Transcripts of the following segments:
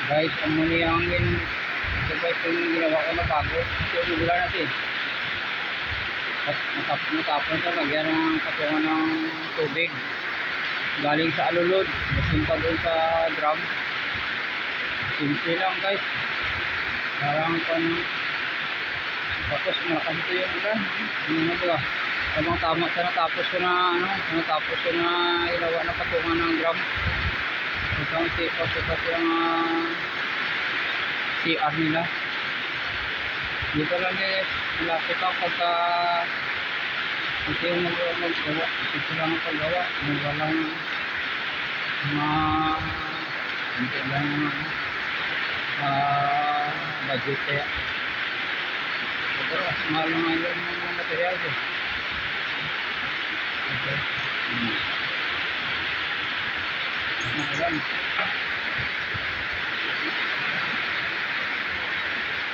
Guys, ang muli ang ito guys yung ginawa ko na bago. Kasi ulan natin. At natapon ito, lagyan ng patungan ng tubig. Galing sa alulod. Masimpa doon sa drum. Simple lang guys. Parang tapos malakas ito yung ulan. Ano na ba? Tamang tama sa natapos ko na natapos ko na ilawa na patungan ng drum. Ito ang sipas yung CR nila. Dito lang malapit ako pagka ito yung maggawa. Ito lang ang paggawa. Walang hindi lang budget kaya. Pero mahal naman yung mga material ko. Okay. Ayan.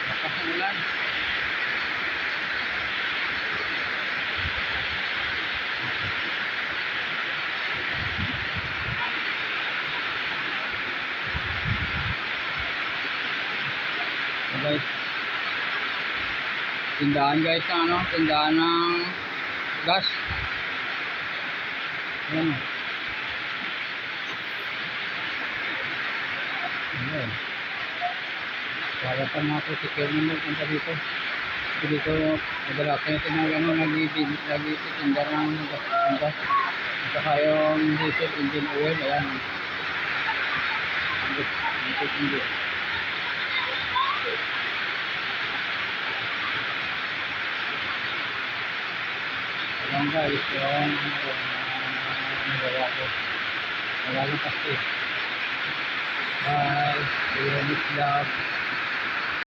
Lakas ng ulan. So guys, tindahan guys ng tindahan ng gas. Ayan. Ayan. Para pa mga pusikil na magpunta dito. So dito, madalas na ito na nag-itinda ng gas. At saka yung diesel engine oil. Ayan. Hindi. Ayan guys, yung nagawa ko. Nagawa ko kasi. Bye. See you next vlog.